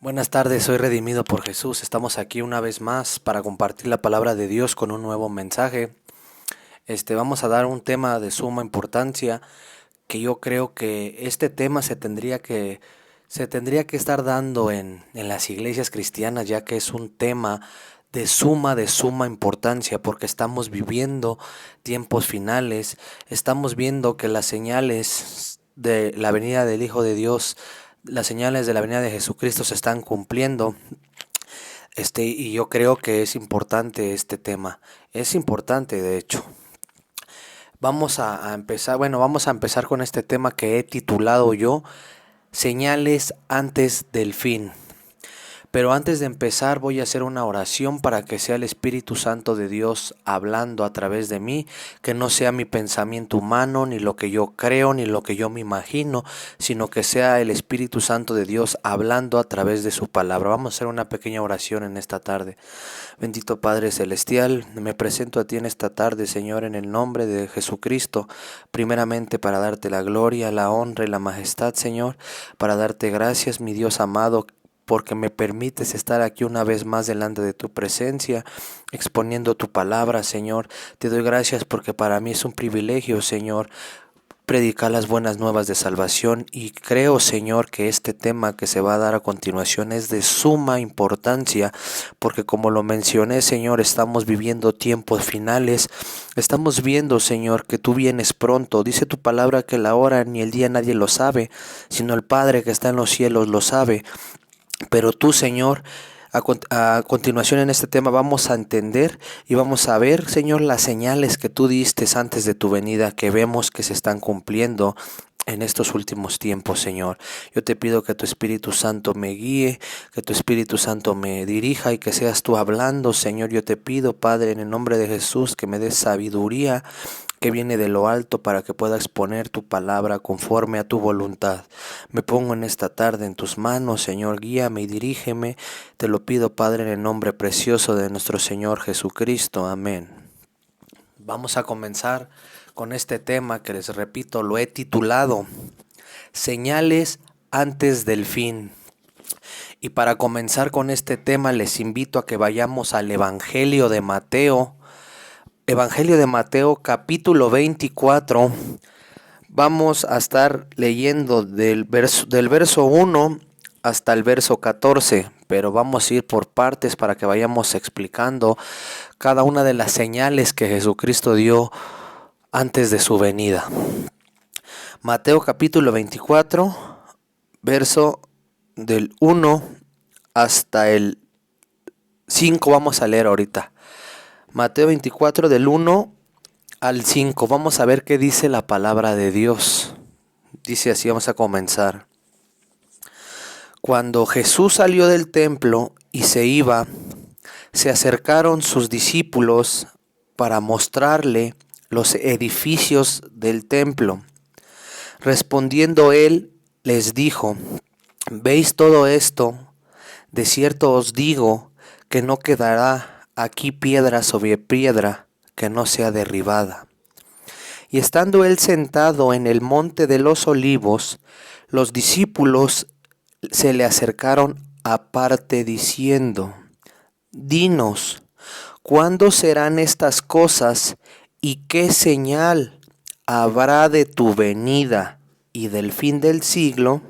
Buenas tardes, soy Redimido por Jesús. Estamos aquí una vez más para compartir la palabra de Dios con un nuevo mensaje. Vamos a dar un tema de suma importancia que yo creo que este tema se tendría que estar dando en las iglesias cristianas, ya que es un tema de suma importancia, porque estamos viviendo tiempos finales, estamos viendo que las señales de la venida del Hijo de Dios, las señales de la venida de Jesucristo se están cumpliendo. Y yo creo que es importante este tema. Es importante, de hecho. Vamos a empezar con este tema que he titulado yo Señales antes del fin. Pero antes de empezar voy a hacer una oración para que sea el Espíritu Santo de Dios hablando a través de mí, que no sea mi pensamiento humano, ni lo que yo creo, ni lo que yo me imagino, sino que sea el Espíritu Santo de Dios hablando a través de su palabra. Vamos a hacer una pequeña oración en esta tarde. Bendito Padre Celestial, me presento a ti en esta tarde, Señor, en el nombre de Jesucristo, primeramente para darte la gloria, la honra y la majestad, Señor, para darte gracias, mi Dios amado, porque me permites estar aquí una vez más delante de tu presencia, exponiendo tu palabra, Señor. Te doy gracias porque para mí es un privilegio, Señor, predicar las buenas nuevas de salvación, y creo, Señor, que este tema que se va a dar a continuación es de suma importancia, porque como lo mencioné, Señor, estamos viviendo tiempos finales. Estamos viendo, Señor, que tú vienes pronto. Dice tu palabra que la hora ni el día nadie lo sabe, sino el Padre que está en los cielos lo sabe. Pero tú, Señor, a continuación en este tema vamos a entender y vamos a ver, Señor, las señales que tú diste antes de tu venida, que vemos que se están cumpliendo en estos últimos tiempos, Señor. Yo te pido que tu Espíritu Santo me guíe, que tu Espíritu Santo me dirija y que seas tú hablando, Señor. Yo te pido, Padre, en el nombre de Jesús, que me des sabiduría que viene de lo alto para que pueda exponer tu palabra conforme a tu voluntad. Me pongo en esta tarde en tus manos, Señor, guíame y dirígeme. Te lo pido, Padre, en el nombre precioso de nuestro Señor Jesucristo. Amén. Vamos a comenzar con este tema que, les repito, lo he titulado Señales antes del fin. Y para comenzar con este tema les invito a que vayamos al Evangelio de Mateo. Evangelio de Mateo capítulo 24. Vamos a estar leyendo del verso 1 hasta el verso 14, pero vamos a ir por partes para que vayamos explicando cada una de las señales que Jesucristo dio antes de su venida. Mateo capítulo 24, verso del 1 hasta el 5 vamos a leer ahorita. Mateo 24 del 1 al 5. Vamos a ver qué dice la palabra de Dios. Dice así, vamos a comenzar. Cuando Jesús salió del templo y se iba, se acercaron sus discípulos para mostrarle los edificios del templo. Respondiendo él, les dijo: ¿Veis todo esto? De cierto os digo que no quedará aquí piedra sobre piedra que no sea derribada. Y estando él sentado en el monte de los olivos, los discípulos se le acercaron aparte diciendo: Dinos, ¿cuándo serán estas cosas y qué señal habrá de tu venida y del fin del siglo?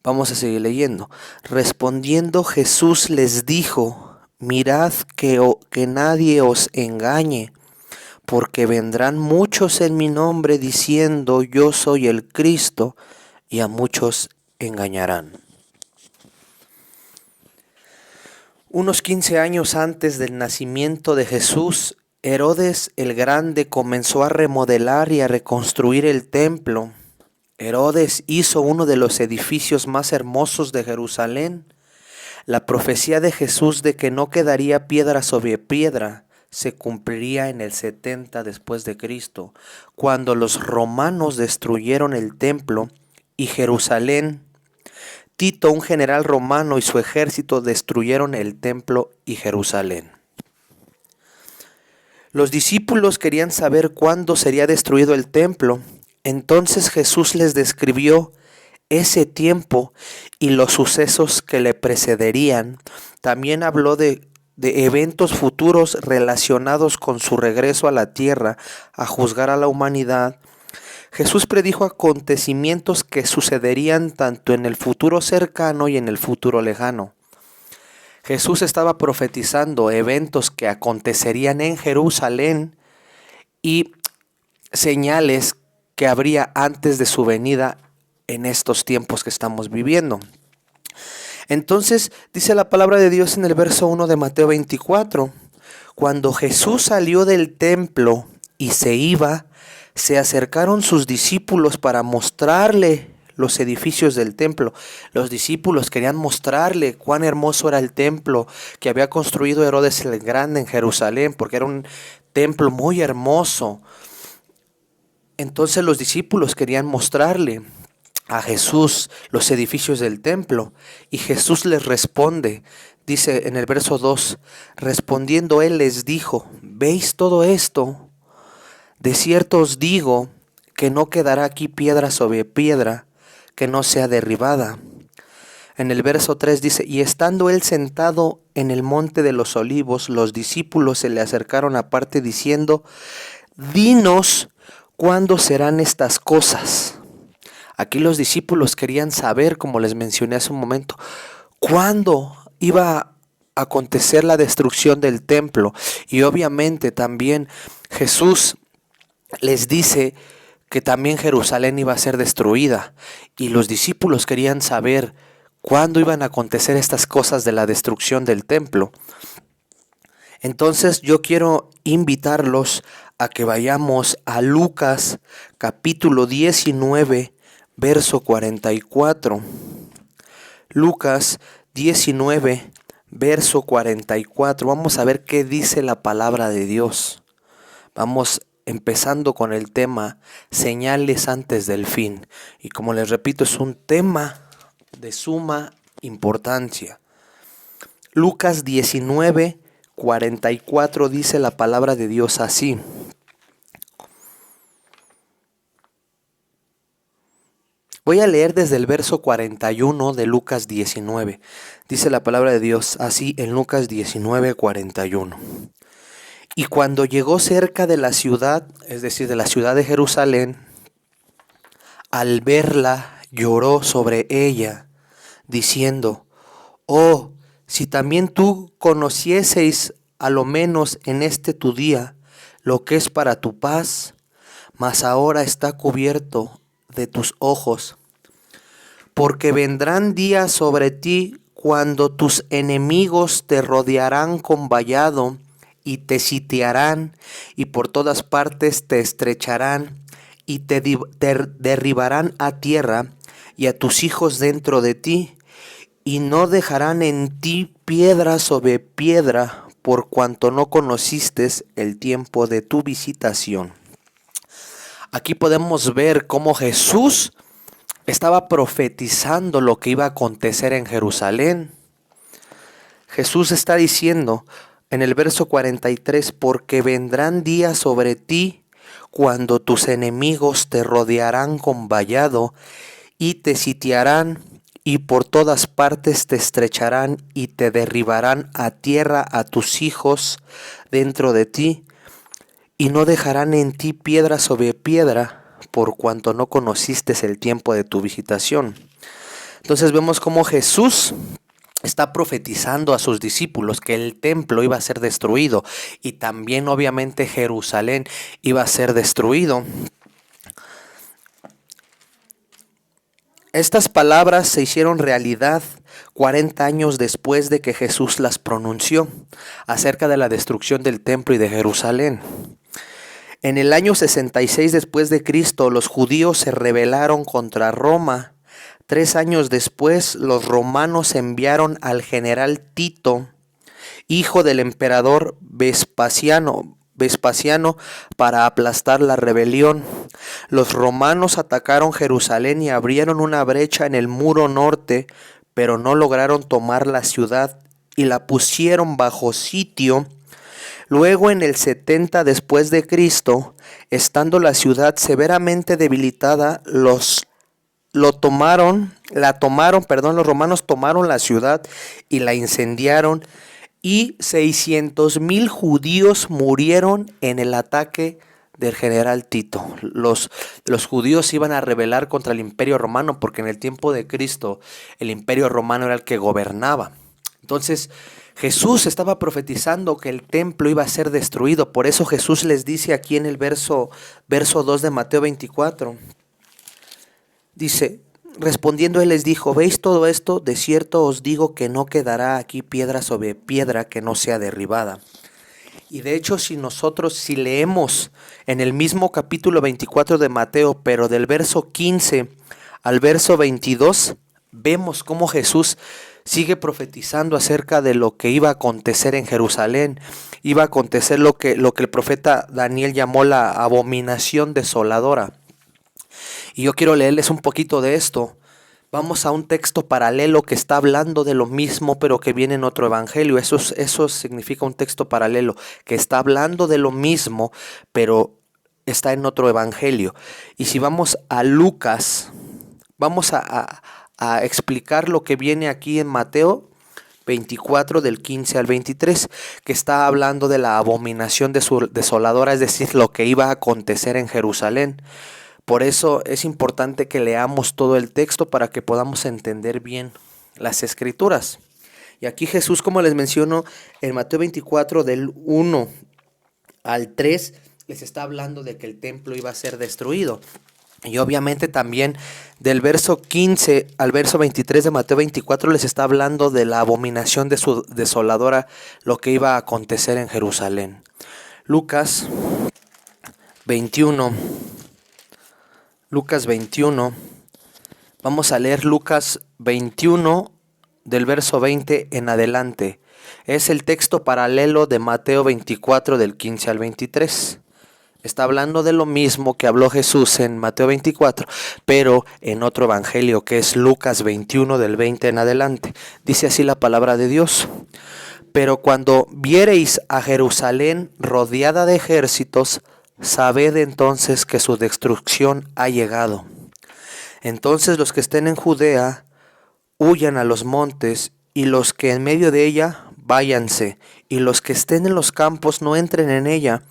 Vamos a seguir leyendo. Respondiendo Jesús les dijo: Mirad que nadie os engañe, porque vendrán muchos en mi nombre diciendo: Yo soy el Cristo, y a muchos engañarán. Unos 15 años antes del nacimiento de Jesús, Herodes el Grande comenzó a remodelar y a reconstruir el templo. Herodes hizo uno de los edificios más hermosos de Jerusalén. La profecía de Jesús de que no quedaría piedra sobre piedra se cumpliría en el 70 después de Cristo, cuando los romanos destruyeron el templo y Jerusalén. Tito, un general romano, y su ejército destruyeron el templo y Jerusalén. Los discípulos querían saber cuándo sería destruido el templo. Entonces Jesús les describió ese tiempo y los sucesos que le precederían. También habló de eventos futuros relacionados con su regreso a la tierra a juzgar a la humanidad. Jesús predijo acontecimientos que sucederían tanto en el futuro cercano y en el futuro lejano. Jesús estaba profetizando eventos que acontecerían en Jerusalén y señales que habría antes de su venida en estos tiempos que estamos viviendo. Entonces dice la palabra de Dios en el verso 1 de Mateo 24, cuando Jesús salió del templo y se iba, se acercaron sus discípulos para mostrarle los edificios del templo. Los discípulos querían mostrarle cuán hermoso era el templo que había construido Herodes el Grande en Jerusalén, porque era un templo muy hermoso. Entonces los discípulos querían mostrarle a Jesús los edificios del templo, y Jesús les responde, dice en el verso 2, respondiendo él les dijo, ¿veis todo esto? De cierto os digo que no quedará aquí piedra sobre piedra que no sea derribada. En el verso 3 dice, y estando él sentado en el monte de los olivos, los discípulos se le acercaron aparte diciendo, dinos cuándo serán estas cosas. Aquí los discípulos querían saber, como les mencioné hace un momento, cuándo iba a acontecer la destrucción del templo. Y obviamente también Jesús les dice que también Jerusalén iba a ser destruida. Y los discípulos querían saber cuándo iban a acontecer estas cosas de la destrucción del templo. Entonces yo quiero invitarlos a que vayamos a Lucas capítulo 19, verso 44. Lucas 19, verso 44. Vamos a ver qué dice la palabra de Dios. Vamos empezando con el tema señales antes del fin. Y como les repito, es un tema de suma importancia. Lucas 19, 44 dice la palabra de Dios así. Voy a leer desde el verso 41 de Lucas 19. Dice la palabra de Dios así en Lucas 19, 41. Y cuando llegó cerca de la ciudad, es decir, de la ciudad de Jerusalén, al verla lloró sobre ella, diciendo, oh, si también tú conocieseis a lo menos en este tu día lo que es para tu paz, mas ahora está cubierto de tus ojos. Porque vendrán días sobre ti cuando tus enemigos te rodearán con vallado y te sitiarán y por todas partes te estrecharán y te derribarán a tierra y a tus hijos dentro de ti y no dejarán en ti piedra sobre piedra por cuanto no conociste el tiempo de tu visitación. Aquí podemos ver cómo Jesús estaba profetizando lo que iba a acontecer en Jerusalén. Jesús está diciendo en el verso 43, porque vendrán días sobre ti cuando tus enemigos te rodearán con vallado y te sitiarán y por todas partes te estrecharán y te derribarán a tierra a tus hijos dentro de ti y no dejarán en ti piedra sobre piedra por cuanto no conociste el tiempo de tu visitación. Entonces vemos cómo Jesús está profetizando a sus discípulos que el templo iba a ser destruido y también obviamente Jerusalén iba a ser destruido. Estas palabras se hicieron realidad 40 años después de que Jesús las pronunció acerca de la destrucción del templo y de Jerusalén. En el año 66 después de Cristo, los judíos se rebelaron contra Roma. 3 años después, los romanos enviaron al general Tito, hijo del emperador Vespasiano, para aplastar la rebelión. Los romanos atacaron Jerusalén y abrieron una brecha en el muro norte, pero no lograron tomar la ciudad y la pusieron bajo sitio. Luego en el 70 después de Cristo, estando la ciudad severamente debilitada, los los romanos tomaron la ciudad y la incendiaron, y 600,000 judíos murieron en el ataque del general Tito. Los judíos se iban a rebelar contra el Imperio Romano, porque en el tiempo de Cristo el Imperio Romano era el que gobernaba. Entonces Jesús estaba profetizando que el templo iba a ser destruido. Por eso Jesús les dice aquí en el verso 2 de Mateo 24. Dice: respondiendo él les dijo: ¿veis todo esto? De cierto os digo que no quedará aquí piedra sobre piedra que no sea derribada. Y de hecho, si leemos en el mismo capítulo 24 de Mateo, pero del verso 15 al verso 22, vemos cómo Jesús sigue profetizando acerca de lo que iba a acontecer en Jerusalén. Iba a acontecer lo que el profeta Daniel llamó la abominación desoladora. Y yo quiero leerles un poquito de esto. Vamos a un texto paralelo que está hablando de lo mismo, pero que viene en otro evangelio. Eso significa un texto paralelo, que está hablando de lo mismo, pero está en otro evangelio. Y si vamos a Lucas, vamos a explicar lo que viene aquí en Mateo 24 del 15 al 23, que está hablando de la abominación desoladora, es decir, lo que iba a acontecer en Jerusalén. Por eso es importante que leamos todo el texto para que podamos entender bien las escrituras. Y aquí Jesús, como les menciono, en Mateo 24 del 1 al 3, les está hablando de que el templo iba a ser destruido. Y obviamente también del verso 15 al verso 23 de Mateo 24 les está hablando de la abominación desoladora, lo que iba a acontecer en Jerusalén. Lucas 21. Vamos a leer Lucas 21 del verso 20 en adelante. Es el texto paralelo de Mateo 24 del 15 al 23. Está hablando de lo mismo que habló Jesús en Mateo 24, pero en otro evangelio, que es Lucas 21 del 20 en adelante. Dice así la palabra de Dios: pero cuando viereis a Jerusalén rodeada de ejércitos, sabed entonces que su destrucción ha llegado. Entonces los que estén en Judea huyan a los montes, y los que en medio de ella váyanse, y los que estén en los campos no entren en ella,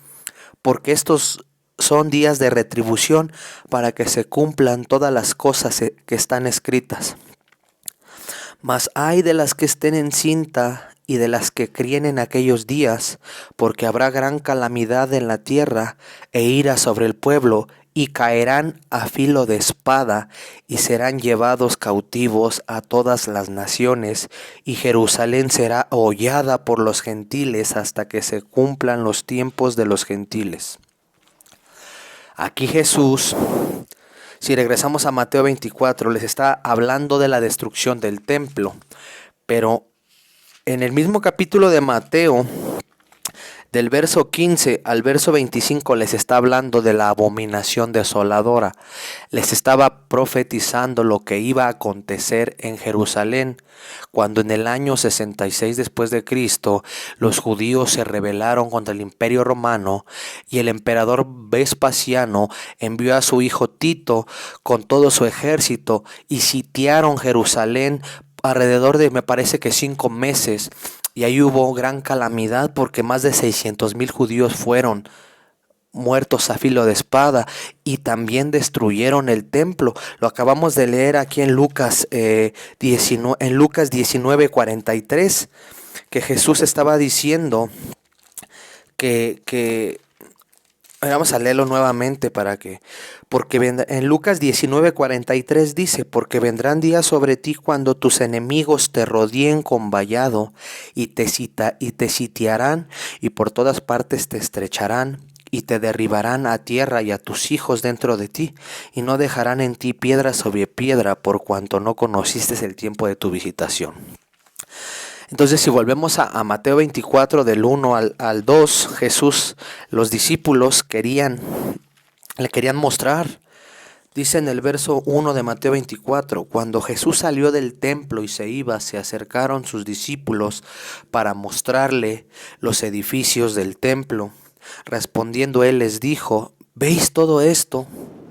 porque estos son días de retribución, para que se cumplan todas las cosas que están escritas. Mas ay de las que estén encinta y de las que críen en aquellos días, porque habrá gran calamidad en la tierra e ira sobre el pueblo, y caerán a filo de espada, y serán llevados cautivos a todas las naciones, y Jerusalén será hollada por los gentiles hasta que se cumplan los tiempos de los gentiles. Aquí Jesús, si regresamos a Mateo 24, les está hablando de la destrucción del templo, pero en el mismo capítulo de Mateo, del verso 15 al verso 25, les está hablando de la abominación desoladora. Les estaba profetizando lo que iba a acontecer en Jerusalén, cuando en el año 66 después de Cristo, los judíos se rebelaron contra el Imperio Romano, y el emperador Vespasiano envió a su hijo Tito con todo su ejército, y sitiaron Jerusalén alrededor de, me parece que 5 meses, y ahí hubo gran calamidad porque más de 600,000 judíos fueron muertos a filo de espada, y también destruyeron el templo. Lo acabamos de leer aquí en Lucas 19:43, que Jesús estaba diciendo que vamos a leerlo nuevamente en Lucas 19:43 dice: porque vendrán días sobre ti cuando tus enemigos te rodeen con vallado, y te sitiarán, y por todas partes te estrecharán, y te derribarán a tierra y a tus hijos dentro de ti, y no dejarán en ti piedra sobre piedra, por cuanto no conociste el tiempo de tu visitación. Entonces, si volvemos a Mateo 24 del 1 al 2, Jesús, los discípulos le querían mostrar. Dice en el verso 1 de Mateo 24, cuando Jesús salió del templo y se iba, se acercaron sus discípulos para mostrarle los edificios del templo. Respondiendo él les dijo: ¿veis todo esto?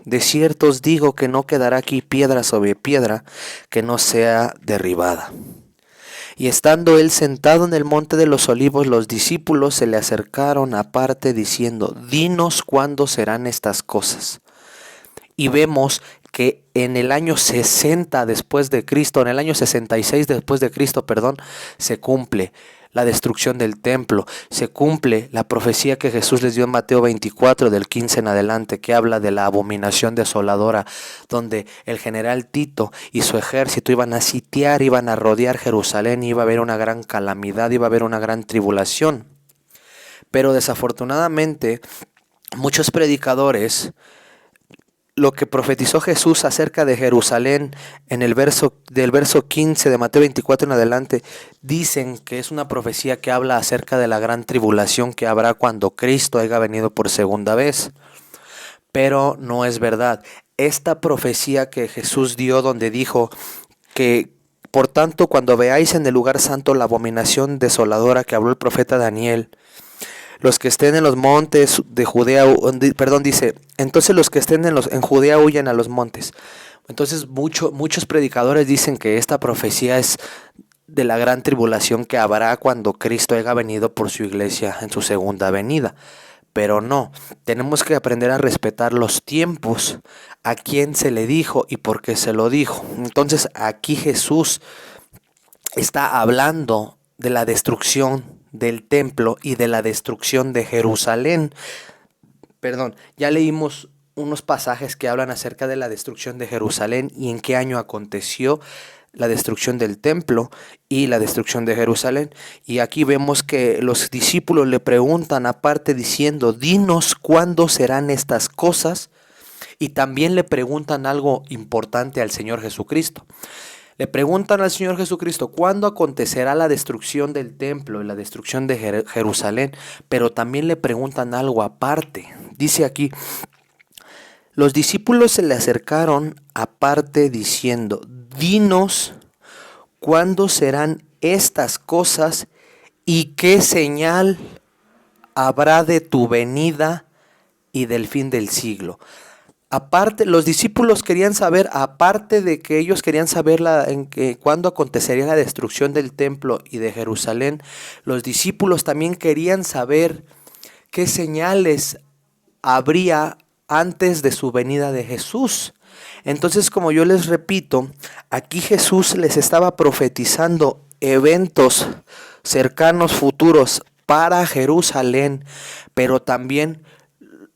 De cierto os digo que no quedará aquí piedra sobre piedra que no sea derribada. Y estando él sentado en el monte de los olivos, los discípulos se le acercaron aparte diciendo: dinos cuándo serán estas cosas. Y vemos que en el año 60 después de Cristo, en el año 66 después de Cristo, se cumple la destrucción del templo, se cumple la profecía que Jesús les dio en Mateo 24 del 15 en adelante, que habla de la abominación desoladora, donde el general Tito y su ejército iban a sitiar, iban a rodear Jerusalén, iba a haber una gran calamidad, iba a haber una gran tribulación. Pero desafortunadamente, muchos predicadores, lo que profetizó Jesús acerca de Jerusalén en el del verso 15 de Mateo 24 en adelante, dicen que es una profecía que habla acerca de la gran tribulación que habrá cuando Cristo haya venido por segunda vez. Pero no es verdad. Esta profecía que Jesús dio, donde dijo que por tanto cuando veáis en el lugar santo la abominación desoladora que habló el profeta Daniel, los que estén en los montes de Judea, dice, entonces los que estén en Judea huyan a los montes. Entonces muchos predicadores dicen que esta profecía es de la gran tribulación que habrá cuando Cristo haya venido por su iglesia en su segunda venida. Pero no, tenemos que aprender a respetar los tiempos, a quién se le dijo y por qué se lo dijo. Entonces aquí Jesús está hablando de la destrucción del templo y de la destrucción de Jerusalén. Ya leímos unos pasajes que hablan acerca de la destrucción de Jerusalén y en qué año aconteció la destrucción del templo y la destrucción de Jerusalén. Y aquí vemos que los discípulos le preguntan aparte diciendo: dinos cuándo serán estas cosas. Y también le preguntan algo importante al Señor Jesucristo. Le preguntan al Señor Jesucristo cuándo acontecerá la destrucción del templo y la destrucción de Jerusalén, pero también le preguntan algo aparte. Dice aquí: los discípulos se le acercaron aparte diciendo: dinos cuándo serán estas cosas y qué señal habrá de tu venida y del fin del siglo. Aparte, los discípulos querían saber, aparte de que ellos querían saber cuándo acontecería la destrucción del templo y de Jerusalén, los discípulos también querían saber qué señales habría antes de su venida de Jesús. Entonces, como yo les repito, aquí Jesús les estaba profetizando eventos cercanos, futuros para Jerusalén, pero también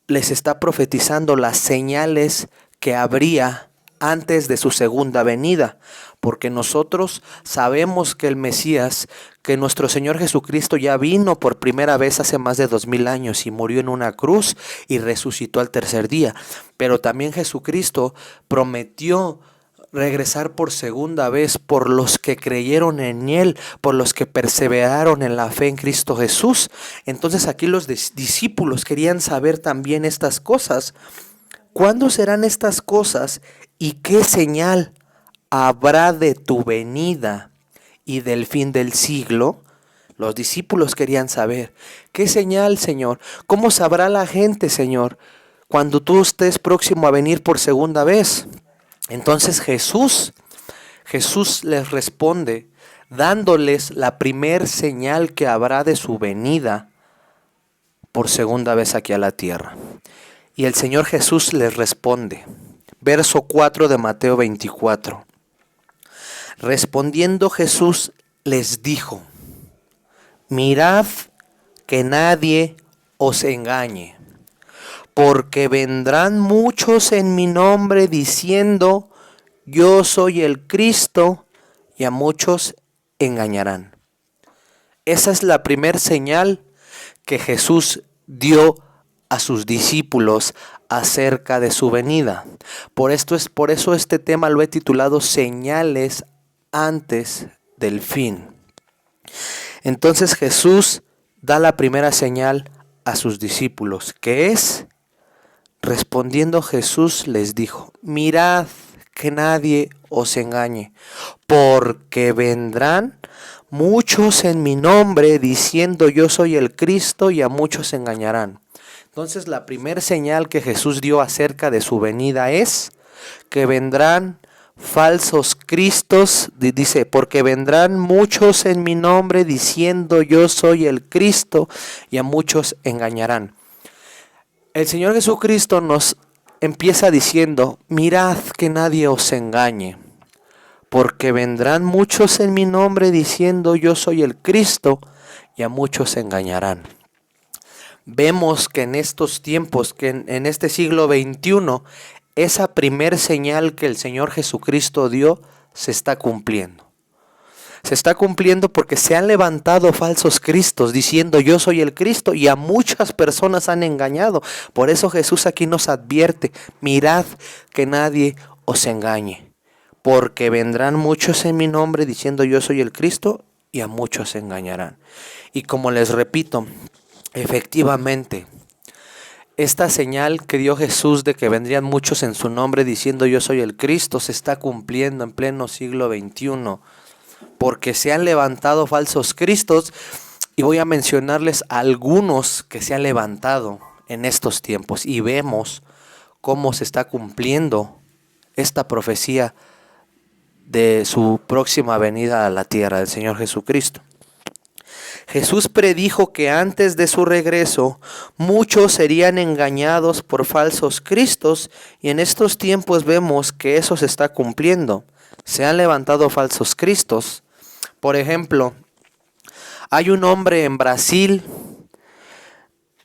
les está profetizando las señales que habría antes de su segunda venida, porque nosotros sabemos que el Mesías, que nuestro Señor Jesucristo ya vino por primera vez hace más de 2000 años y murió en una cruz y resucitó al tercer día, pero también Jesucristo prometió regresar por segunda vez por los que creyeron en Él, por los que perseveraron en la fe en Cristo Jesús. Entonces aquí los discípulos querían saber también estas cosas. ¿Cuándo serán estas cosas y qué señal habrá de tu venida y del fin del siglo? Los discípulos querían saber, ¿qué señal, Señor? ¿Cómo sabrá la gente, Señor, cuando tú estés próximo a venir por segunda vez? Entonces Jesús les responde dándoles la primer señal que habrá de su venida por segunda vez aquí a la tierra. Y el Señor Jesús les responde, verso 4 de Mateo 24. Respondiendo Jesús les dijo: mirad que nadie os engañe. Porque vendrán muchos en mi nombre diciendo: yo soy el Cristo, y a muchos engañarán. Esa es la primera señal que Jesús dio a sus discípulos acerca de su venida. Por eso este tema lo he titulado Señales antes del fin. Entonces Jesús da la primera señal a sus discípulos, que es: respondiendo Jesús les dijo: mirad que nadie os engañe, porque vendrán muchos en mi nombre diciendo: yo soy el Cristo, y a muchos engañarán. Entonces la primera señal que Jesús dio acerca de su venida es que vendrán falsos cristos, dice, porque vendrán muchos en mi nombre diciendo yo soy el Cristo, y a muchos engañarán. El Señor Jesucristo nos empieza diciendo, mirad que nadie os engañe, porque vendrán muchos en mi nombre diciendo yo soy el Cristo, y a muchos engañarán. Vemos que en estos tiempos, que en este siglo XXI, esa primer señal que el Señor Jesucristo dio se está cumpliendo. Se está cumpliendo porque se han levantado falsos cristos diciendo yo soy el Cristo, y a muchas personas han engañado. Por eso Jesús aquí nos advierte, mirad que nadie os engañe, porque vendrán muchos en mi nombre diciendo yo soy el Cristo, y a muchos engañarán. Y como les repito, efectivamente, esta señal que dio Jesús de que vendrían muchos en su nombre diciendo yo soy el Cristo se está cumpliendo en pleno siglo XXI, porque se han levantado falsos cristos, y voy a mencionarles algunos que se han levantado en estos tiempos, y vemos cómo se está cumpliendo esta profecía de su próxima venida a la tierra del Señor Jesucristo. Jesús predijo que antes de su regreso muchos serían engañados por falsos cristos, y en estos tiempos vemos que eso se está cumpliendo. Se han levantado falsos cristos. Por ejemplo, hay un hombre en Brasil,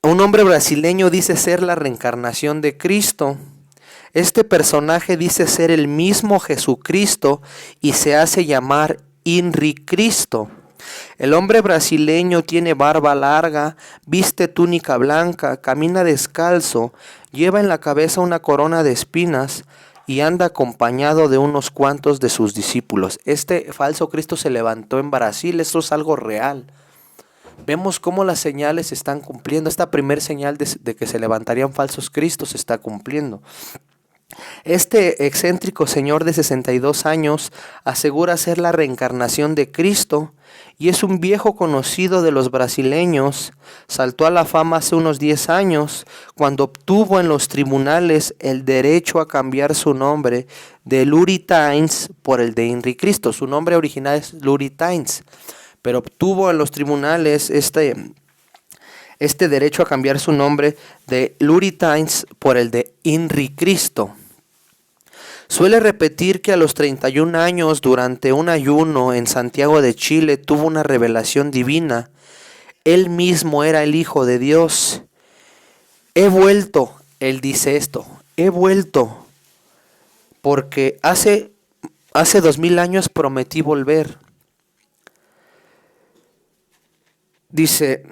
un hombre brasileño dice ser la reencarnación de Cristo. Este personaje dice ser el mismo Jesucristo y se hace llamar Inri Cristo. El hombre brasileño tiene barba larga, viste túnica blanca, camina descalzo, lleva en la cabeza una corona de espinas y anda acompañado de unos cuantos de sus discípulos. Este falso Cristo se levantó en Brasil, esto es algo real. Vemos cómo las señales se están cumpliendo. Esta primera señal de que se levantarían falsos cristos se está cumpliendo. Este excéntrico señor de 62 años asegura ser la reencarnación de Cristo y es un viejo conocido de los brasileños. Saltó a la fama hace unos 10 años cuando obtuvo en los tribunales el derecho a cambiar su nombre de Luri Tains por el de Inri Cristo. Su nombre original es Luri Tains, pero obtuvo en los tribunales este derecho a cambiar su nombre de Luri Tains por el de Inri Cristo. Suele repetir que a los 31 años, durante un ayuno en Santiago de Chile, tuvo una revelación divina. Él mismo era el Hijo de Dios. He vuelto, él dice esto, he vuelto porque hace 2000 años prometí volver. Dice,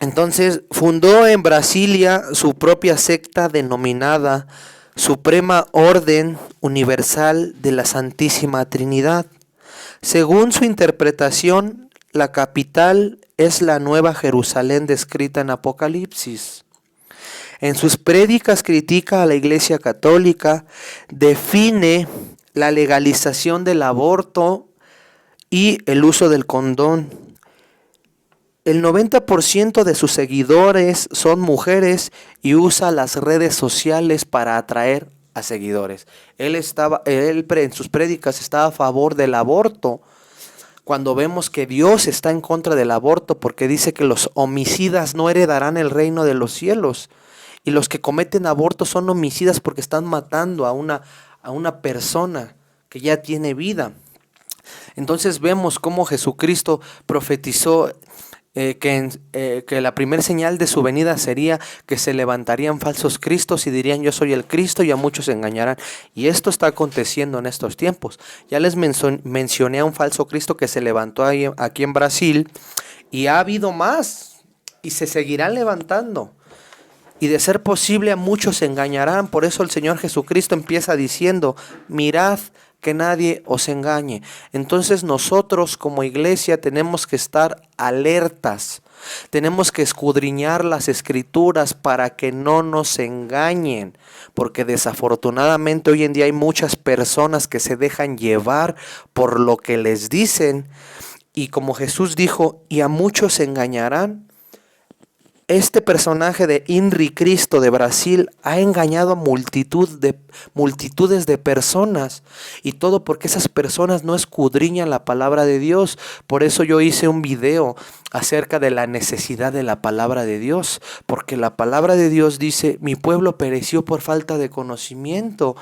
entonces fundó en Brasilia su propia secta denominada Suprema Orden Universal de la Santísima Trinidad. Según su interpretación, la capital es la Nueva Jerusalén descrita en Apocalipsis. En sus prédicas critica a la Iglesia Católica, define la legalización del aborto y el uso del condón. El 90% de sus seguidores son mujeres y usa las redes sociales para atraer a seguidores. Él en sus prédicas estaba a favor del aborto, cuando vemos que Dios está en contra del aborto porque dice que los homicidas no heredarán el reino de los cielos. Y los que cometen aborto son homicidas porque están matando a una persona que ya tiene vida. Entonces vemos cómo Jesucristo profetizó que la primera señal de su venida sería que se levantarían falsos cristos y dirían yo soy el Cristo, y a muchos se engañarán. Y esto está aconteciendo en estos tiempos. Ya les mencioné a un falso Cristo que se levantó aquí en Brasil, y ha habido más y se seguirán levantando. Y de ser posible a muchos se engañarán. Por eso el Señor Jesucristo empieza diciendo, mirad que nadie os engañe. Entonces nosotros como iglesia tenemos que estar alertas. Tenemos que escudriñar las escrituras para que no nos engañen. Porque desafortunadamente hoy en día hay muchas personas que se dejan llevar por lo que les dicen. Y como Jesús dijo, y a muchos se engañarán. este personaje de Henri Cristo de Brasil ha engañado a multitudes de personas, y todo porque esas personas no escudriñan la palabra de Dios. Por eso yo hice un video acerca de la necesidad de la palabra de Dios, porque la palabra de Dios dice: mi pueblo pereció por falta de conocimiento.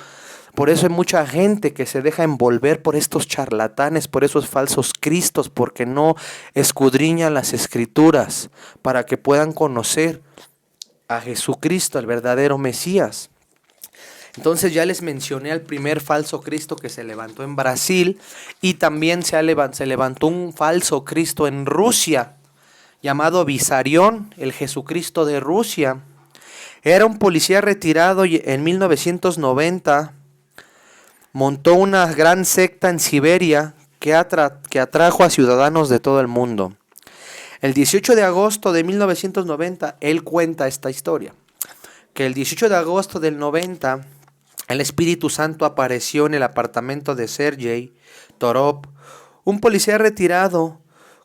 Por eso hay mucha gente que se deja envolver por estos charlatanes, por esos falsos cristos, porque no escudriñan las escrituras para que puedan conocer a Jesucristo, el verdadero Mesías. Entonces ya les mencioné al primer falso Cristo que se levantó en Brasil, y también se levantó un falso Cristo en Rusia llamado Vissarion, el Jesucristo de Rusia. Era un policía retirado y en 1990 montó una gran secta en Siberia que atrajo a ciudadanos de todo el mundo. El 18 de agosto de 1990, él cuenta esta historia, que el 18 de agosto del 90, el Espíritu Santo apareció en el apartamento de Sergei Torov, un policía retirado,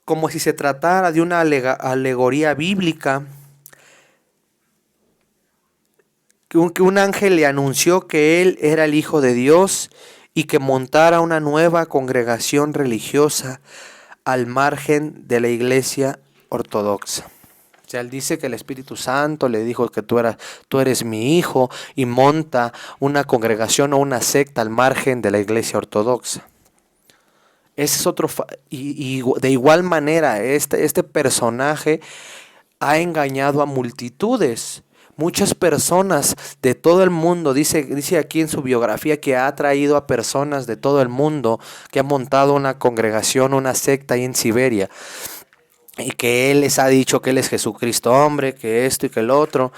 como si se tratara de una alegoría bíblica, que un ángel le anunció que él era el Hijo de Dios y que montara una nueva congregación religiosa al margen de la iglesia ortodoxa. O sea, él dice que el Espíritu Santo le dijo que tú eres mi hijo, y monta una congregación o una secta al margen de la iglesia ortodoxa. Ese es otro, y de igual manera este personaje ha engañado a multitudes. Muchas personas de todo el mundo, dice aquí en su biografía que ha traído a personas de todo el mundo, que ha montado una congregación, una secta ahí en Siberia, y que él les ha dicho que él es Jesucristo hombre, que esto y que el otro,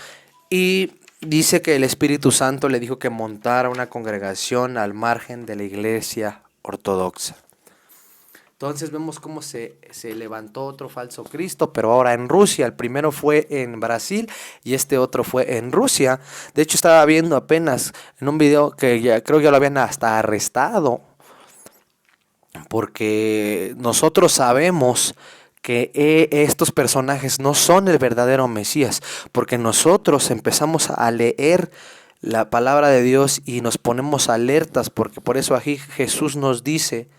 y dice que el Espíritu Santo le dijo que montara una congregación al margen de la iglesia ortodoxa. Entonces vemos cómo se levantó otro falso Cristo, pero ahora en Rusia. El primero fue en Brasil y este otro fue en Rusia. De hecho, estaba viendo apenas en un video que creo que ya lo habían hasta arrestado, porque nosotros sabemos que estos personajes no son el verdadero Mesías, porque nosotros empezamos a leer la palabra de Dios y nos ponemos alertas, porque por eso aquí Jesús nos dice,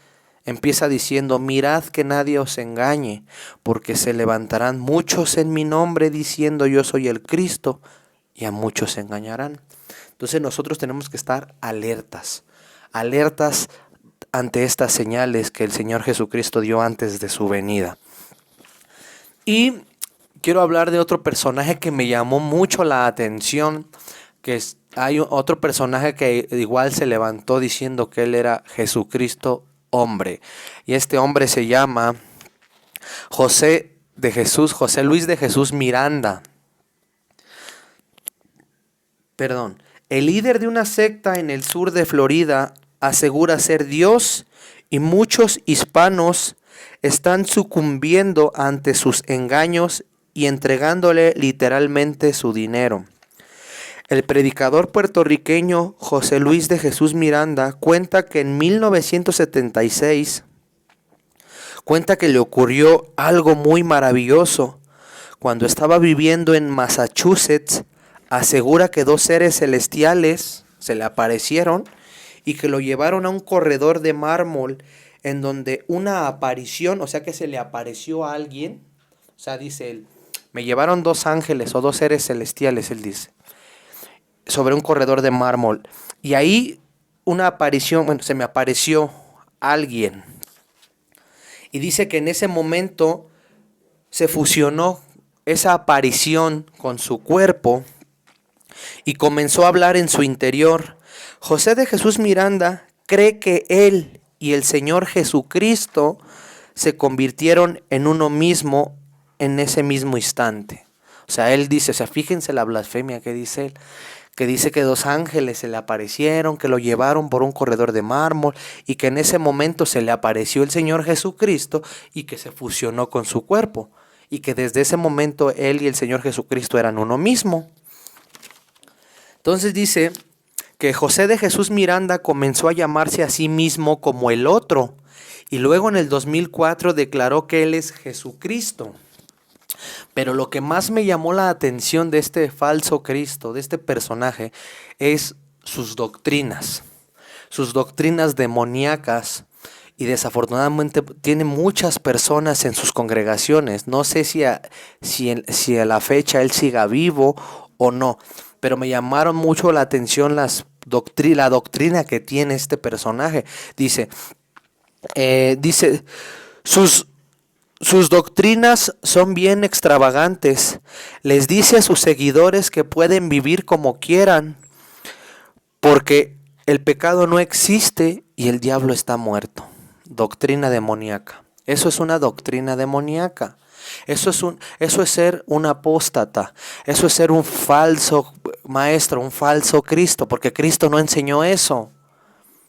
empieza diciendo: mirad que nadie os engañe, porque se levantarán muchos en mi nombre diciendo yo soy el Cristo, y a muchos se engañarán. Entonces nosotros tenemos que estar alertas ante estas señales que el Señor Jesucristo dio antes de su venida. Y quiero hablar de otro personaje que me llamó mucho la atención, hay otro personaje que igual se levantó diciendo que él era Jesucristo hombre, y este hombre se llama José Luis de Jesús Miranda. El líder de una secta en el sur de Florida asegura ser Dios, y muchos hispanos están sucumbiendo ante sus engaños y entregándole literalmente su dinero. El predicador puertorriqueño José Luis de Jesús Miranda cuenta que en 1976 le ocurrió algo muy maravilloso. Cuando estaba viviendo en Massachusetts, asegura que dos seres celestiales se le aparecieron y que lo llevaron a un corredor de mármol en donde una aparición, o sea que se le apareció a alguien, o sea, dice él, me llevaron dos ángeles o dos seres celestiales, él dice, sobre un corredor de mármol, y ahí una aparición, se me apareció alguien, y dice que en ese momento se fusionó esa aparición con su cuerpo y comenzó a hablar en su interior. José de Jesús Miranda cree que él y el Señor Jesucristo se convirtieron en uno mismo en ese mismo instante. O sea, él dice, fíjense la blasfemia que dice él, que dice que dos ángeles se le aparecieron, que lo llevaron por un corredor de mármol y que en ese momento se le apareció el Señor Jesucristo y que se fusionó con su cuerpo y que desde ese momento él y el Señor Jesucristo eran uno mismo. Entonces dice que José de Jesús Miranda comenzó a llamarse a sí mismo como el otro y luego en el 2004 declaró que él es Jesucristo. Pero lo que más me llamó la atención de este falso Cristo, de este personaje, es sus doctrinas demoníacas. Y desafortunadamente tiene muchas personas en sus congregaciones. No sé si a la fecha él siga vivo o no, pero me llamaron mucho la atención la doctrina que tiene este personaje. Dice, sus, sus doctrinas son bien extravagantes. Les dice a sus seguidores que pueden vivir como quieran, porque el pecado no existe y el diablo está muerto. Doctrina demoníaca. Eso es una doctrina demoníaca. Eso es ser un apóstata. Eso es ser un falso maestro, un falso Cristo, porque Cristo no enseñó eso.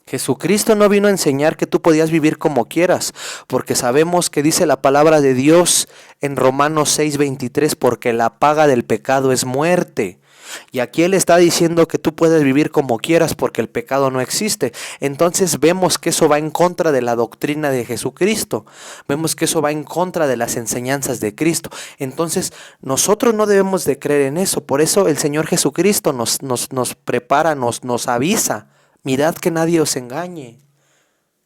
Jesucristo no vino a enseñar que tú podías vivir como quieras, porque sabemos que dice la palabra de Dios en Romanos 6:23, porque la paga del pecado es muerte. Y aquí Él está diciendo que tú puedes vivir como quieras porque el pecado no existe. Entonces vemos que eso va en contra de la doctrina de Jesucristo. Vemos que eso va en contra de las enseñanzas de Cristo. Entonces nosotros no debemos de creer en eso. Por eso el Señor Jesucristo nos prepara, nos avisa. Mirad que nadie os engañe,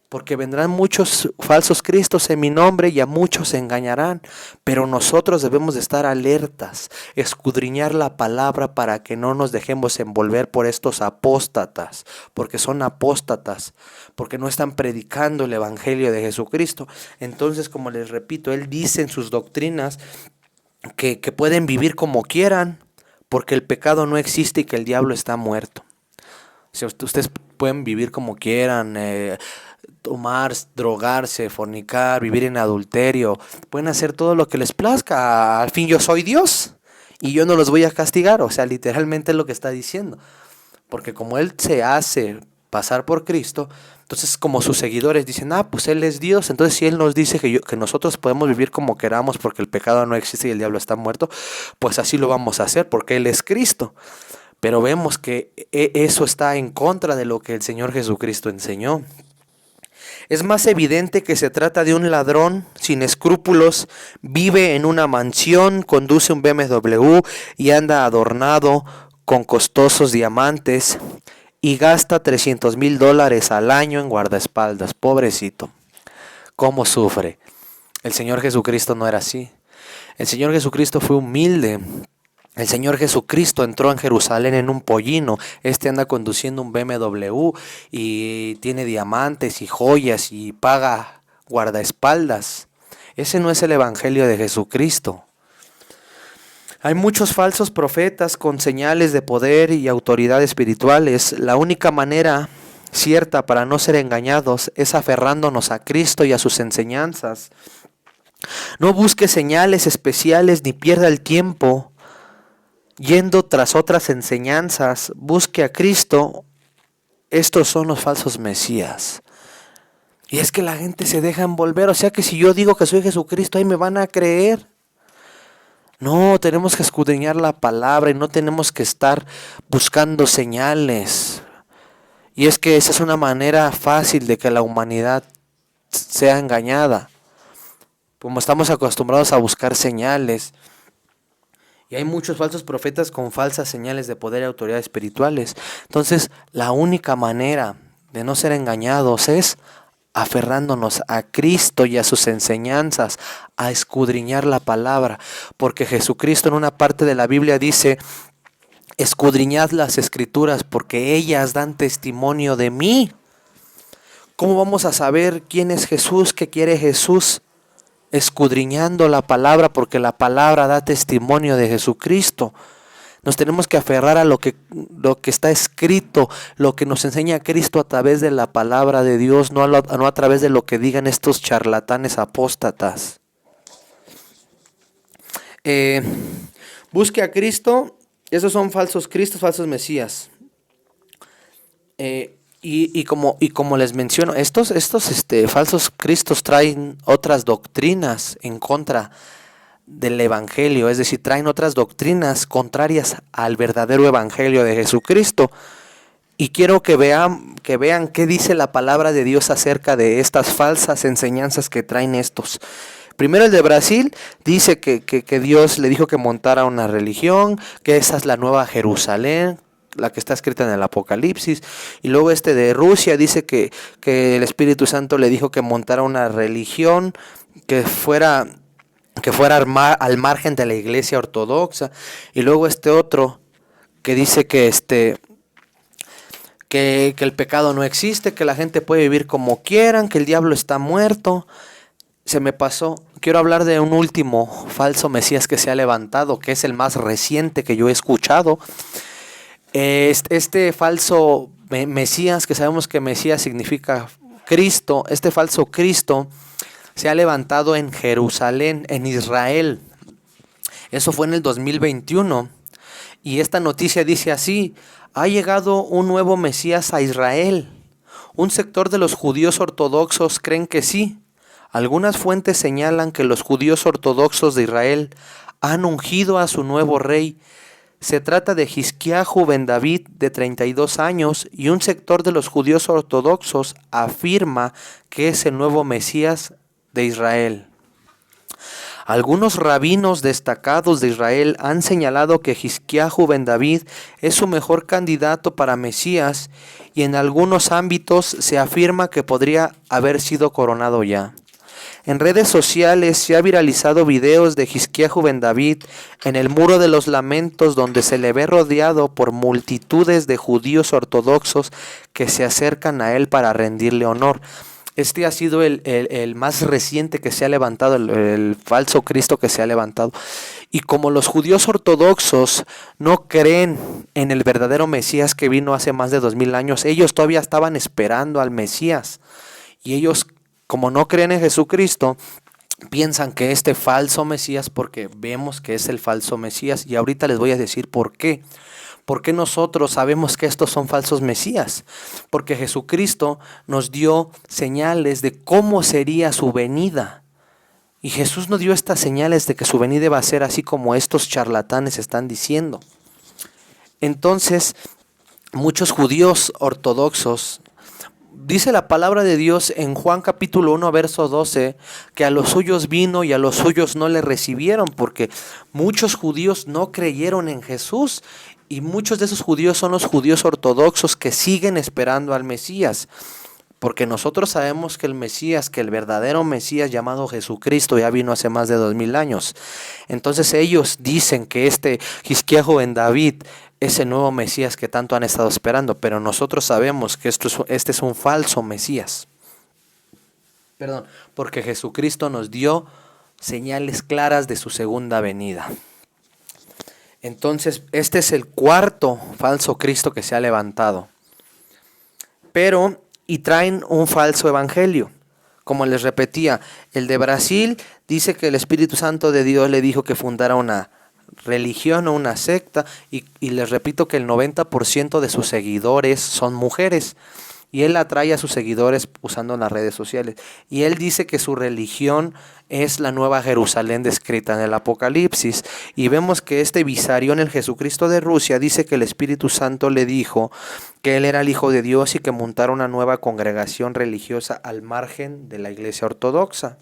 porque vendrán muchos falsos cristos en mi nombre y a muchos se engañarán. Pero nosotros debemos de estar alertas, escudriñar la palabra para que no nos dejemos envolver por estos apóstatas, porque son apóstatas, porque no están predicando el evangelio de Jesucristo. Entonces, como les repito, Él dice en sus doctrinas que pueden vivir como quieran, porque el pecado no existe y que el diablo está muerto. Si ustedes pueden vivir como quieran, tomar, drogarse, fornicar, vivir en adulterio, pueden hacer todo lo que les plazca. Al fin yo soy Dios y yo no los voy a castigar. O sea, literalmente es lo que está diciendo. Porque como Él se hace pasar por Cristo, entonces como sus seguidores dicen, pues Él es Dios. Entonces si Él nos dice que nosotros podemos vivir como queramos porque el pecado no existe y el diablo está muerto, pues así lo vamos a hacer porque Él es Cristo. Pero vemos que eso está en contra de lo que el Señor Jesucristo enseñó. Es más evidente que se trata de un ladrón sin escrúpulos, vive en una mansión, conduce un BMW y anda adornado con costosos diamantes y gasta $300,000 al año en guardaespaldas. Pobrecito, ¿cómo sufre? El Señor Jesucristo no era así. El Señor Jesucristo fue humilde. El Señor Jesucristo entró en Jerusalén en un pollino. Anda conduciendo un BMW y tiene diamantes y joyas y paga guardaespaldas. Ese no es el evangelio de Jesucristo. Hay muchos falsos profetas con señales de poder y autoridad espirituales. La única manera cierta para no ser engañados es aferrándonos a Cristo y a sus enseñanzas. No busque señales especiales ni pierda el tiempo yendo tras otras enseñanzas. Busque a Cristo. Estos son los falsos mesías. Y es que la gente se deja envolver. O sea que si yo digo que soy Jesucristo, ahí me van a creer. No, tenemos que escudriñar la palabra y no tenemos que estar buscando señales. Y es que esa es una manera fácil de que la humanidad sea engañada. Como estamos acostumbrados a buscar señales. Y hay muchos falsos profetas con falsas señales de poder y autoridad espirituales. Entonces, la única manera de no ser engañados es aferrándonos a Cristo y a sus enseñanzas, a escudriñar la palabra. Porque Jesucristo en una parte de la Biblia dice, escudriñad las escrituras porque ellas dan testimonio de mí. ¿Cómo vamos a saber quién es Jesús, qué quiere Jesús? Escudriñando la palabra, porque la palabra da testimonio de Jesucristo. Nos tenemos que aferrar a lo que está escrito, lo que nos enseña Cristo a través de la palabra de Dios, no a través de lo que digan estos charlatanes apóstatas. Busque a Cristo. Esos son falsos cristos, falsos mesías. Y como les menciono, estos falsos cristos traen otras doctrinas en contra del evangelio, es decir, traen otras doctrinas contrarias al verdadero evangelio de Jesucristo. Y quiero que vean qué dice la palabra de Dios acerca de estas falsas enseñanzas que traen estos. Primero el de Brasil dice que Dios le dijo que montara una religión, que esa es la nueva Jerusalén, la que está escrita en el Apocalipsis. Y luego este de Rusia dice que el Espíritu Santo le dijo que montara una religión que fuera al margen de la iglesia ortodoxa. Y luego este otro que dice que el pecado no existe, que la gente puede vivir como quieran, que el diablo está muerto. Se me pasó, quiero hablar de un último falso Mesías que se ha levantado, que es el más reciente que yo he escuchado. Este falso Mesías, que sabemos que Mesías significa Cristo, este falso Cristo se ha levantado en Jerusalén, en Israel. Eso fue en el 2021. Y esta noticia dice así: ha llegado un nuevo Mesías a Israel. Un sector de los judíos ortodoxos creen que sí. Algunas fuentes señalan que los judíos ortodoxos de Israel han ungido a su nuevo rey. Se trata de Hizquiahu ben David, de 32 años, y un sector de los judíos ortodoxos afirma que es el nuevo Mesías de Israel. Algunos rabinos destacados de Israel han señalado que Hizquiahu ben David es su mejor candidato para Mesías, y en algunos ámbitos se afirma que podría haber sido coronado ya. En redes sociales se ha viralizado videos de Hizquiahu ben David en el Muro de los Lamentos, donde se le ve rodeado por multitudes de judíos ortodoxos que se acercan a él para rendirle honor. Este ha sido el más reciente que se ha levantado, el falso Cristo que se ha levantado. Y como los judíos ortodoxos no creen en el verdadero Mesías que vino hace más de 2000 años, ellos todavía estaban esperando al Mesías. Y ellos, como no creen en Jesucristo, piensan que este falso Mesías, porque vemos que es el falso Mesías, y ahorita les voy a decir por qué. ¿Por qué nosotros sabemos que estos son falsos Mesías? Porque Jesucristo nos dio señales de cómo sería su venida. Y Jesús nos dio estas señales de que su venida va a ser así como estos charlatanes están diciendo. Entonces, muchos judíos ortodoxos, dice la palabra de Dios en Juan capítulo 1, verso 12, que a los suyos vino y a los suyos no le recibieron, porque muchos judíos no creyeron en Jesús. Y muchos de esos judíos son los judíos ortodoxos que siguen esperando al Mesías. Porque nosotros sabemos que el Mesías, que el verdadero Mesías llamado Jesucristo ya vino hace más de 2000 años. Entonces ellos dicen que este Hizquiahu ben David es el nuevo Mesías que tanto han estado esperando. Pero nosotros sabemos que este es un falso Mesías. Porque Jesucristo nos dio señales claras de su segunda venida. Entonces, este es el cuarto falso Cristo que se ha levantado. Y traen un falso evangelio. Como les repetía, el de Brasil dice que el Espíritu Santo de Dios le dijo que fundara una religión o una secta. Y les repito que el 90% de sus seguidores son mujeres. Y él atrae a sus seguidores usando las redes sociales. Y él dice que su religión es la nueva Jerusalén descrita en el Apocalipsis. Y vemos que este Visarión, el Jesucristo de Rusia, dice que el Espíritu Santo le dijo que él era el Hijo de Dios y que montara una nueva congregación religiosa al margen de la iglesia ortodoxa.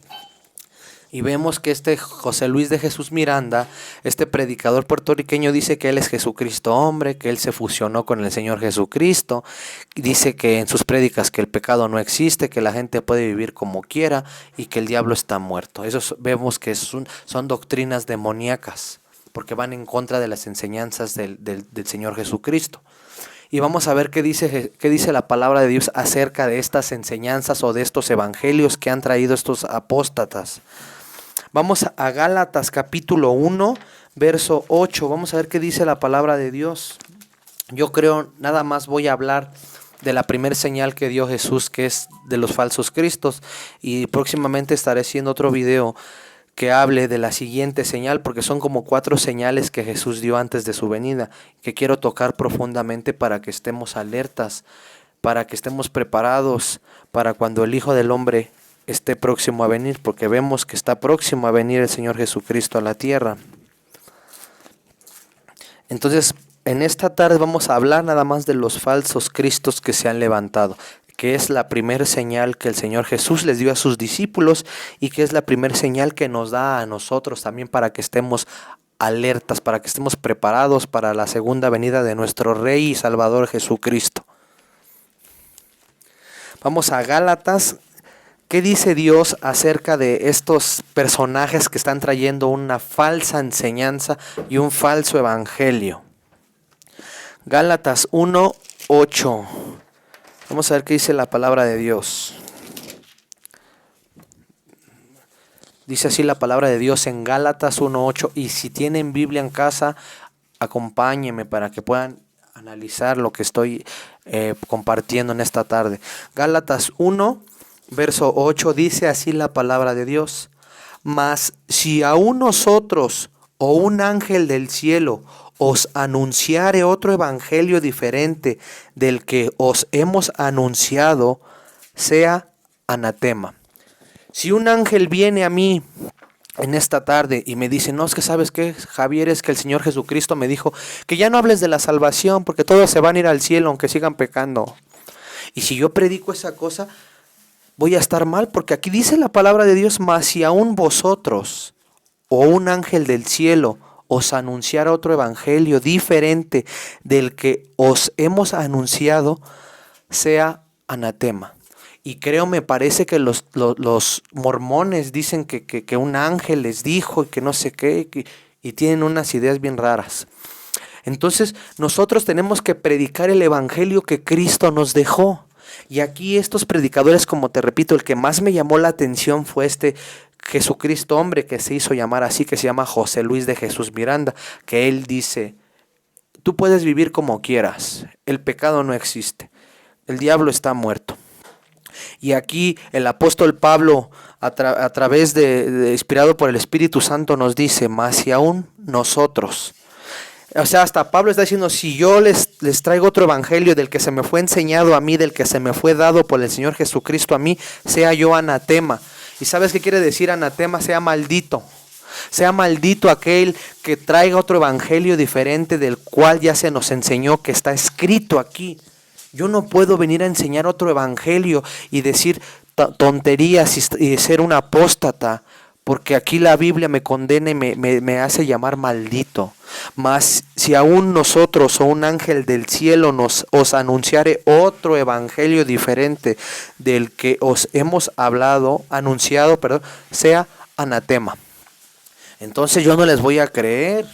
Y vemos que este José Luis de Jesús Miranda, este predicador puertorriqueño, dice que él es Jesucristo hombre, que él se fusionó con el Señor Jesucristo. Dice que en sus prédicas que el pecado no existe, que la gente puede vivir como quiera y que el diablo está muerto. Eso vemos que son doctrinas demoníacas, porque van en contra de las enseñanzas del Señor Jesucristo. Y vamos a ver qué dice la palabra de Dios acerca de estas enseñanzas o de estos evangelios que han traído estos apóstatas. Vamos a Gálatas capítulo 1, verso 8. Vamos a ver qué dice la palabra de Dios. Yo creo, nada más voy a hablar de la primera señal que dio Jesús, que es de los falsos cristos. Y próximamente estaré haciendo otro video que hable de la siguiente señal, porque son como 4 señales que Jesús dio antes de su venida, que quiero tocar profundamente para que estemos alertas, para que estemos preparados para cuando el Hijo del Hombre esté próximo a venir, porque vemos que está próximo a venir el Señor Jesucristo a la tierra. Entonces, en esta tarde vamos a hablar nada más de los falsos cristos que se han levantado. que es la primer señal que el Señor Jesús les dio a sus discípulos y que es la primer señal que nos da a nosotros también para que estemos alertas, para que estemos preparados para la segunda venida de nuestro Rey y Salvador Jesucristo. Vamos a Gálatas. ¿Qué dice Dios acerca de estos personajes que están trayendo una falsa enseñanza y un falso evangelio? Gálatas 1:8. Vamos a ver qué dice la palabra de Dios. Dice así la palabra de Dios en Gálatas 1:8. Y si tienen Biblia en casa, acompáñenme para que puedan analizar lo que estoy compartiendo en esta tarde. Gálatas 1, verso 8, dice así la palabra de Dios. Mas si aún nosotros o un ángel del cielo os anunciare otro evangelio diferente del que os hemos anunciado, sea anatema. Si un ángel viene a mí en esta tarde y me dice, no, es que sabes qué, Javier, es que el Señor Jesucristo me dijo que ya no hables de la salvación porque todos se van a ir al cielo aunque sigan pecando. Y si yo predico esa cosa, voy a estar mal, porque aquí dice la palabra de Dios, mas si aún vosotros o un ángel del cielo os anunciara otro evangelio diferente del que os hemos anunciado, sea anatema. Y creo, me parece que los mormones dicen que un ángel les dijo y que no sé qué, y tienen unas ideas bien raras. Entonces nosotros tenemos que predicar el evangelio que Cristo nos dejó. Y aquí estos predicadores, como te repito, el que más me llamó la atención fue este Jesucristo hombre que se hizo llamar así, que se llama José Luis de Jesús Miranda, que él dice, tú puedes vivir como quieras, el pecado no existe, el diablo está muerto. Y aquí el apóstol Pablo, a través de inspirado por el Espíritu Santo, nos dice, mas si aún nosotros. O sea, hasta Pablo está diciendo, si yo les traigo otro evangelio del que se me fue enseñado a mí, del que se me fue dado por el Señor Jesucristo a mí, sea yo anatema. ¿Y sabes qué quiere decir anatema? Sea maldito. Sea maldito aquel que traiga otro evangelio diferente del cual ya se nos enseñó, que está escrito aquí. Yo no puedo venir a enseñar otro evangelio y decir tonterías y ser un apóstata, porque aquí la Biblia me condena y me hace llamar maldito. Mas si aún nosotros o un ángel del cielo os anunciare otro evangelio diferente del que os hemos anunciado, sea anatema. Entonces yo no les voy a creer.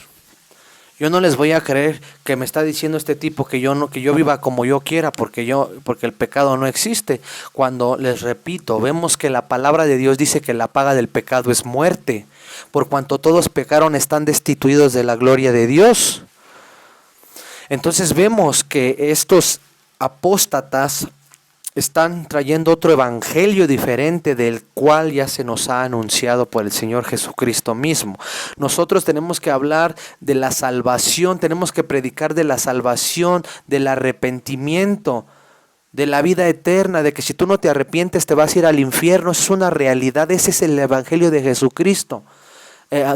Yo no les voy a creer que me está diciendo este tipo que yo viva como yo quiera, porque el pecado no existe. Cuando les repito, vemos que la palabra de Dios dice que la paga del pecado es muerte. Por cuanto todos pecaron, están destituidos de la gloria de Dios. Entonces vemos que estos apóstatas están trayendo otro evangelio diferente del cual ya se nos ha anunciado por el Señor Jesucristo mismo. Nosotros tenemos que hablar de la salvación, tenemos que predicar de la salvación, del arrepentimiento, de la vida eterna, de que si tú no te arrepientes te vas a ir al infierno. Eso es una realidad, ese es el evangelio de Jesucristo.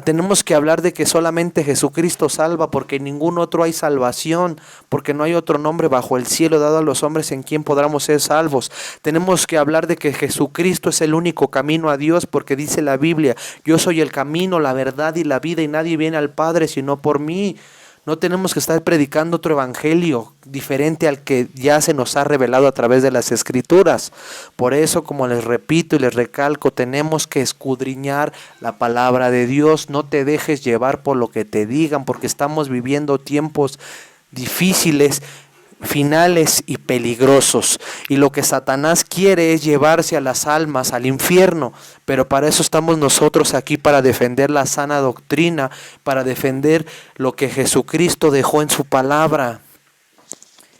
Tenemos que hablar de que solamente Jesucristo salva, porque en ningún otro hay salvación, porque no hay otro nombre bajo el cielo dado a los hombres en quien podamos ser salvos. Tenemos que hablar de que Jesucristo es el único camino a Dios, porque dice la Biblia, yo soy el camino, la verdad y la vida, y nadie viene al Padre sino por mí. No tenemos que estar predicando otro evangelio diferente al que ya se nos ha revelado a través de las Escrituras. Por eso, como les repito y les recalco, tenemos que escudriñar la palabra de Dios. No te dejes llevar por lo que te digan, porque estamos viviendo tiempos difíciles, finales y peligrosos. Y lo que Satanás quiere es llevarse a las almas al infierno. Pero para eso estamos nosotros aquí, para defender la sana doctrina, para defender lo que Jesucristo dejó en su palabra.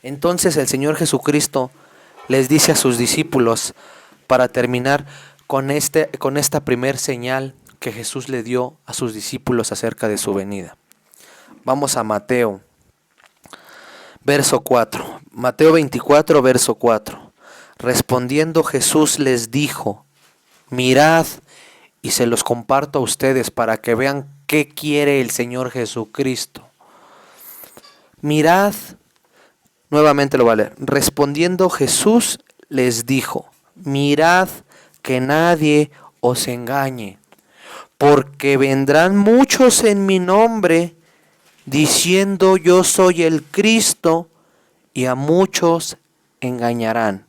Entonces el Señor Jesucristo les dice a sus discípulos, para terminar con esta primer señal que Jesús le dio a sus discípulos acerca de su venida. Vamos a Mateo. Verso 4, Mateo 24, verso 4. Respondiendo Jesús les dijo, mirad, y se los comparto a ustedes para que vean qué quiere el Señor Jesucristo. Mirad, nuevamente lo voy a leer. Respondiendo Jesús les dijo: mirad que nadie os engañe, porque vendrán muchos en mi nombre, diciendo yo soy el Cristo, y a muchos engañarán.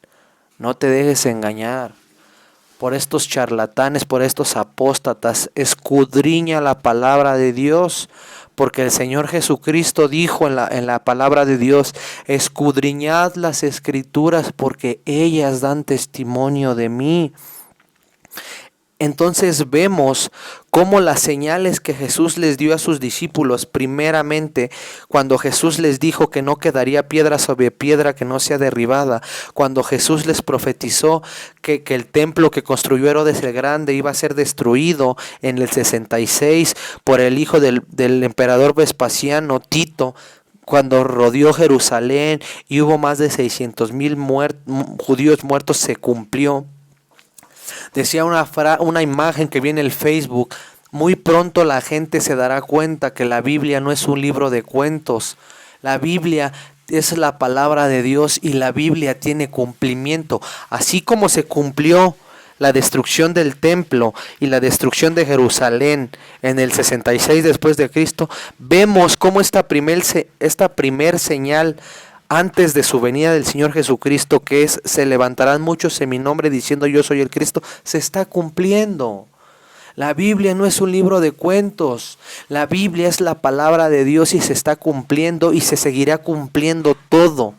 No te dejes engañar por estos charlatanes, por estos apóstatas. Escudriña la palabra de Dios, porque el Señor Jesucristo dijo en la palabra de Dios: escudriñad las Escrituras, porque ellas dan testimonio de mí. Entonces vemos cómo las señales que Jesús les dio a sus discípulos, primeramente cuando Jesús les dijo que no quedaría piedra sobre piedra que no sea derribada, cuando Jesús les profetizó que el templo que construyó Herodes el Grande iba a ser destruido en el 66 por el hijo del emperador Vespasiano, Tito, cuando rodeó Jerusalén y hubo más de 600,000 judíos muertos, se cumplió. Decía una imagen que vi en el Facebook: muy pronto la gente se dará cuenta que la Biblia no es un libro de cuentos. La Biblia es la palabra de Dios y la Biblia tiene cumplimiento. Así como se cumplió la destrucción del templo y la destrucción de Jerusalén en el 66 después de Cristo, vemos cómo esta primer señal antes de su venida del Señor Jesucristo, que es: se levantarán muchos en mi nombre diciendo yo soy el Cristo, se está cumpliendo. La Biblia no es un libro de cuentos. La Biblia es la palabra de Dios y se está cumpliendo y se seguirá cumpliendo todo,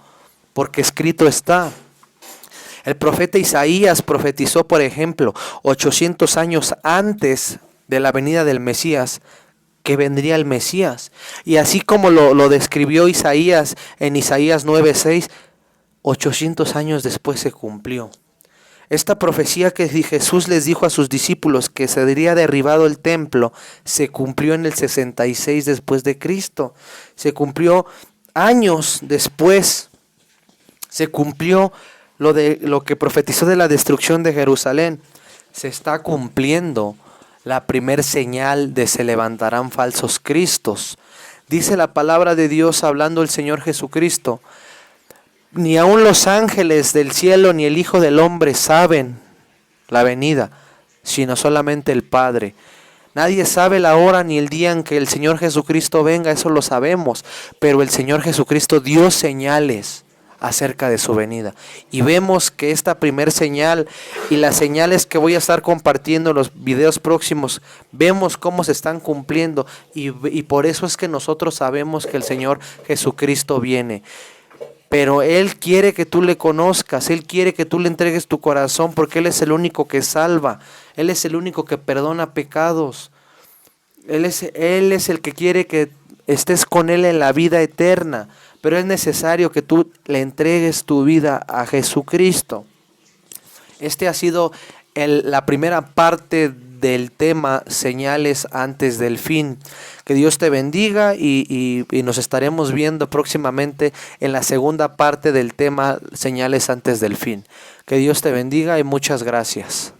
porque escrito está. El profeta Isaías profetizó, por ejemplo, 800 años antes de la venida del Mesías, que vendría el Mesías. Y así como lo describió Isaías en Isaías 9:6, 800 años después se cumplió. Esta profecía que Jesús les dijo a sus discípulos, que se sería derribado el templo, se cumplió en el 66 después de Cristo. Se cumplió años después. Se cumplió lo que profetizó de la destrucción de Jerusalén. Se está cumpliendo la primer señal de se levantarán falsos cristos. Dice la palabra de Dios, hablando el Señor Jesucristo: ni aun los ángeles del cielo ni el Hijo del Hombre saben la venida, sino solamente el Padre. Nadie sabe la hora ni el día en que el Señor Jesucristo venga, eso lo sabemos, pero el Señor Jesucristo dio señales acerca de su venida. Y vemos que esta primer señal y las señales que voy a estar compartiendo en los videos próximos, vemos cómo se están cumpliendo y por eso es que nosotros sabemos que el Señor Jesucristo viene. Pero Él quiere que tú le conozcas, Él quiere que tú le entregues tu corazón, porque Él es el único que salva, Él es el único que perdona pecados, Él es el que quiere que estés con Él en la vida eterna. Pero es necesario que tú le entregues tu vida a Jesucristo. Este ha sido la primera parte del tema señales antes del fin. Que Dios te bendiga y nos estaremos viendo próximamente en la segunda parte del tema señales antes del fin. Que Dios te bendiga y muchas gracias.